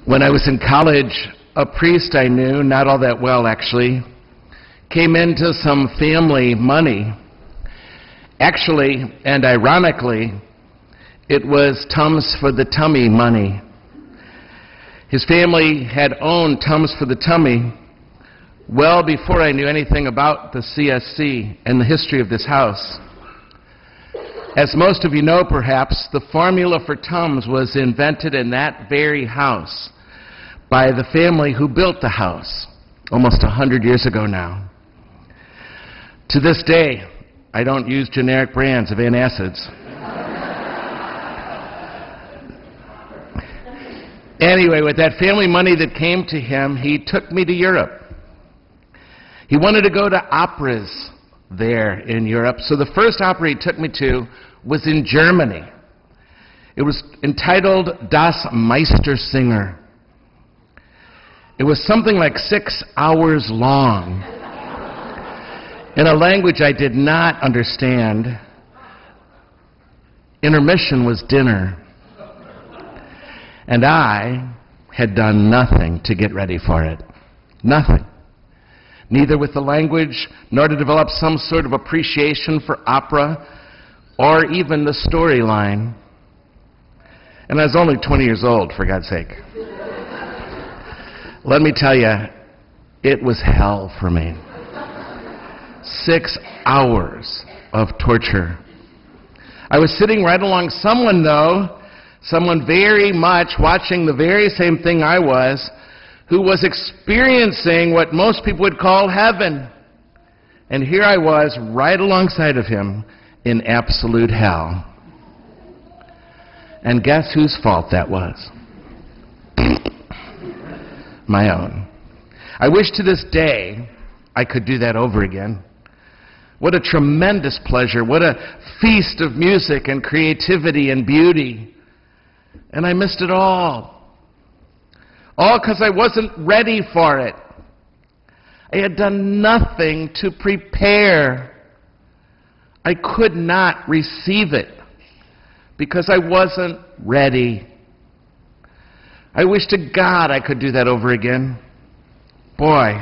When I was in college, a priest I knew, not all that well actually, came into some family money. Actually, and ironically, it was Tums for the Tummy money. His family had owned Tums for the Tummy well before I knew anything about the CSC and the history of this house. As most of you know, perhaps, the formula for Tums was invented in that very house by the family who built the house almost 100 years ago now. To this day, I don't use generic brands of antacids. Anyway, with that family money that came to him, he took me to Europe. He wanted to go to operas there in Europe. So the first opera he took me to was in Germany. It was entitled Das Meistersinger. It was something like 6 hours long in a language I did not understand. Intermission was dinner. And I had done nothing to get ready for it. Nothing. Neither with the language, nor to develop some sort of appreciation for opera, or even the storyline. And I was only 20 years old, for God's sake. Let me tell you, it was hell for me. 6 hours of torture. I was sitting right along someone, though, someone very much watching the very same thing I was, who was experiencing what most people would call heaven. And here I was, right alongside of him, in absolute hell. And guess whose fault that was? My own. I wish to this day I could do that over again. What a tremendous pleasure. What a feast of music and creativity and beauty. And I missed it all. All because I wasn't ready for it. I had done nothing to prepare. I could not receive it because I wasn't ready. I wish to God I could do that over again. Boy,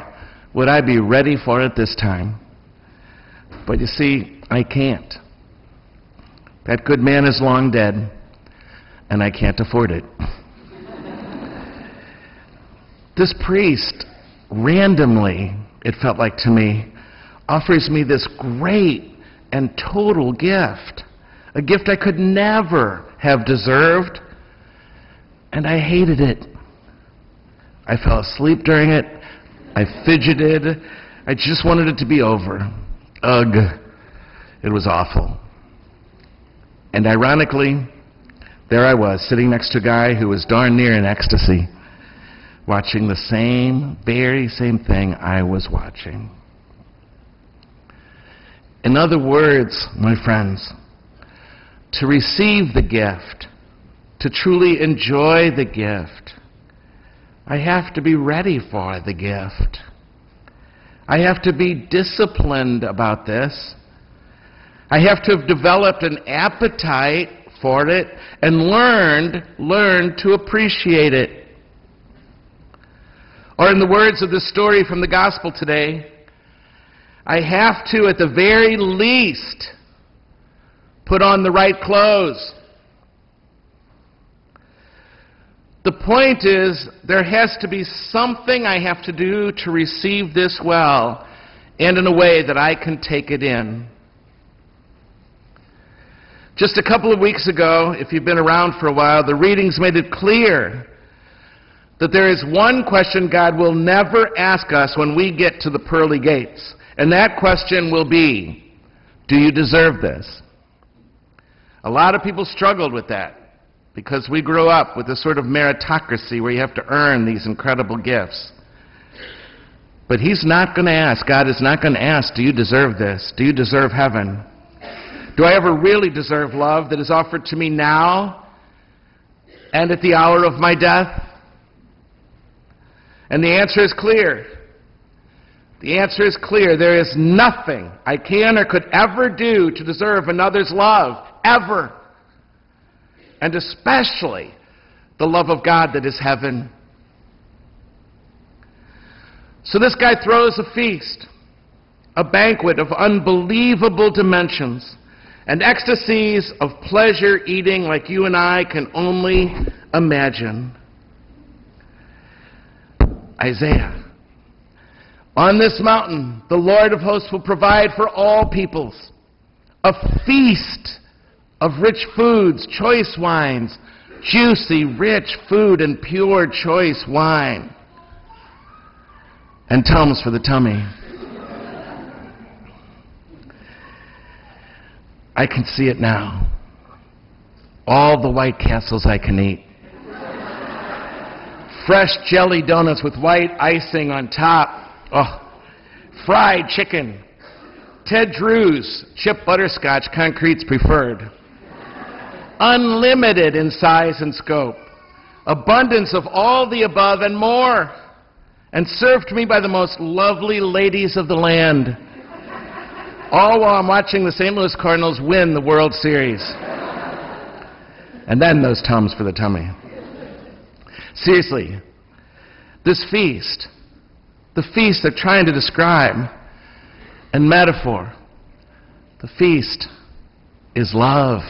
would I be ready for it this time. But you see, I can't. That good man is long dead, and I can't afford it. This priest, randomly, it felt like to me, offers me this great and total gift. A gift I could never have deserved, and I hated it. I fell asleep during it. I fidgeted. I just wanted it to be over. Ugh. It was awful. And ironically, there I was, sitting next to a guy who was darn near in ecstasy, watching the very same thing I was watching. In other words, my friends, to receive the gift, to truly enjoy the gift, I have to be ready for the gift. I have to be disciplined about this. I have to have developed an appetite for it and learned to appreciate it. Or in the words of the story from the gospel today, I have to, at the very least, put on the right clothes. The point is, there has to be something I have to do to receive this well, and in a way that I can take it in. Just a couple of weeks ago, if you've been around for a while, the readings made it clear that there is one question God will never ask us when we get to the pearly gates. And that question will be, do you deserve this? A lot of people struggled with that because we grew up with this sort of meritocracy where you have to earn these incredible gifts. But He's not going to ask, God is not going to ask, do you deserve this? Do you deserve heaven? Do I ever really deserve love that is offered to me now and at the hour of my death? And the answer is clear. The answer is clear. There is nothing I can or could ever do to deserve another's love, ever. And especially the love of God that is heaven. So this guy throws a feast, a banquet of unbelievable dimensions and ecstasies of pleasure eating like you and I can only imagine. Isaiah. On this mountain, the Lord of hosts will provide for all peoples a feast of rich foods, choice wines, juicy, rich food, and pure, choice wine. And Tums for the tummy. I can see it now. All the White Castles I can eat. Fresh jelly donuts with white icing on top. Oh, fried chicken. Ted Drew's chip butterscotch, concrete's preferred. Unlimited in size and scope. Abundance of all the above and more. And served to me by the most lovely ladies of the land. All while I'm watching the St. Louis Cardinals win the World Series. And then those Tums for the tummy. Seriously, this feast, the feast they're trying to describe and metaphor, the feast is love.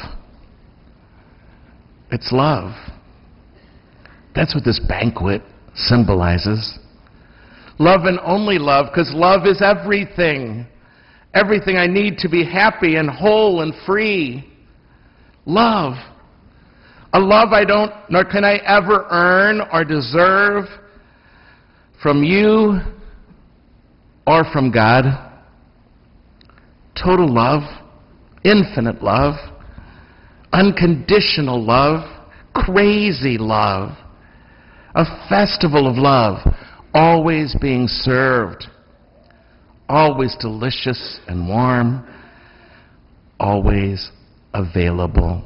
It's love. That's what this banquet symbolizes. Love and only love, because love is everything. Everything I need to be happy and whole and free. Love. A love I don't, nor can I ever earn or deserve from you or from God. Total love, infinite love, unconditional love, crazy love, a festival of love, always being served, always delicious and warm, always available,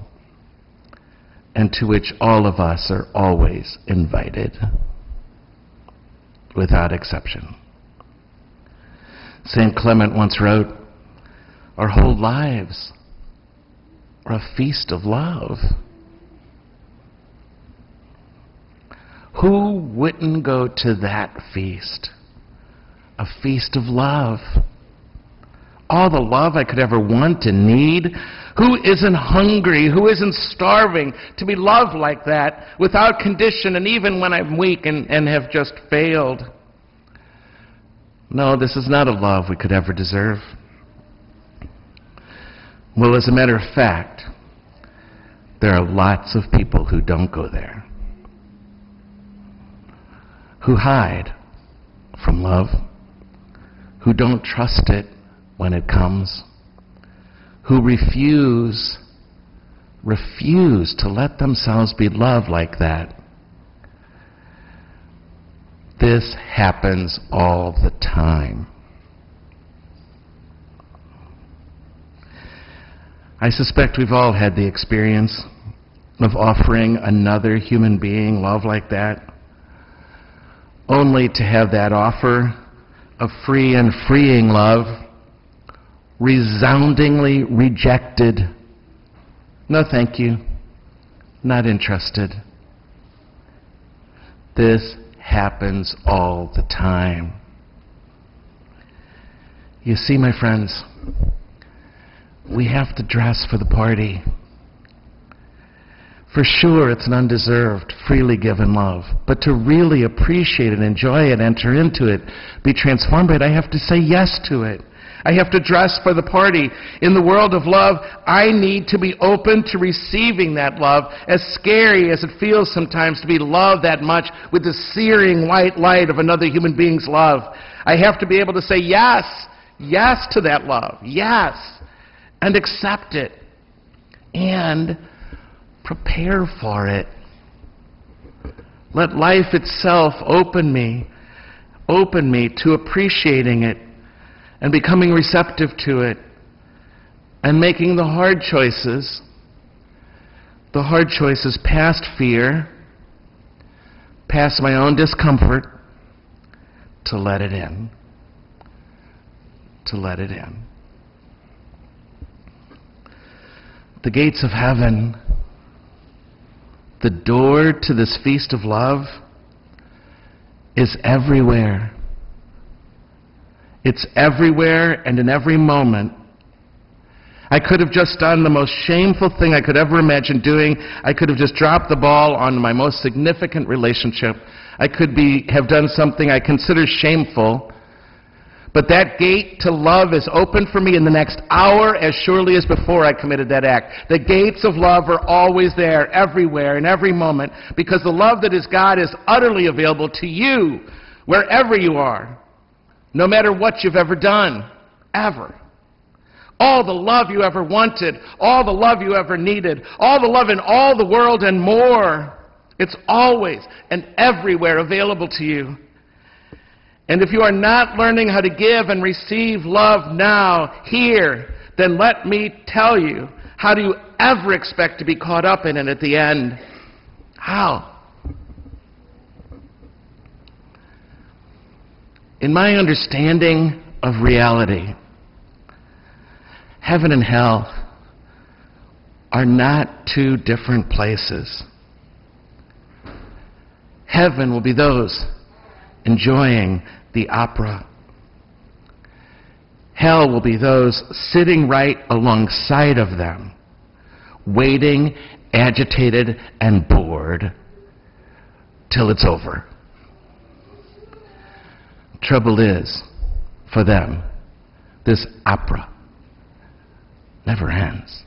and to which all of us are always invited, without exception. St. Clement once wrote, "Our whole lives are a feast of love." Who wouldn't go to that feast? A feast of love. All the love I could ever want and need. Who isn't hungry? Who isn't starving to be loved like that without condition and even when I'm weak and have just failed? No, this is not a love we could ever deserve. Well, as a matter of fact, there are lots of people who don't go there, who hide from love, who don't trust it when it comes, who refuse to let themselves be loved like that. This happens all the time. I suspect we've all had the experience of offering another human being love like that, only to have that offer of free and freeing love resoundingly rejected. No, thank you. Not interested. This happens all the time. You see, my friends, we have to dress for the party. For sure, it's an undeserved, freely given love. But to really appreciate it, enjoy it, enter into it, be transformed by it, I have to say yes to it. I have to dress for the party. In the world of love, I need to be open to receiving that love, as scary as it feels sometimes to be loved that much with the searing white light of another human being's love. I have to be able to say yes, yes to that love, yes, and accept it, and prepare for it. Let life itself open me to appreciating it and becoming receptive to it and making the hard choices past fear, past my own discomfort, to let it in. To let it in. The gates of heaven, the door to this feast of love, is everywhere It's everywhere and in every moment. I could have just done the most shameful thing I could ever imagine doing. I could have just dropped the ball on my most significant relationship. I could have done something I consider shameful. But that gate to love is open for me in the next hour as surely as before I committed that act. The gates of love are always there, everywhere, in every moment, because the love that is God is utterly available to you, wherever you are, no matter what you've ever done, ever. All the love you ever wanted, all the love you ever needed, all the love in all the world and more, it's always and everywhere available to you. And if you are not learning how to give and receive love now, here, then let me tell you, how do you ever expect to be caught up in it at the end? How? In my understanding of reality, heaven and hell are not two different places. Heaven will be those enjoying the opera. Hell will be those sitting right alongside of them, waiting, agitated, and bored till it's over. Trouble is, for them, this opera never ends.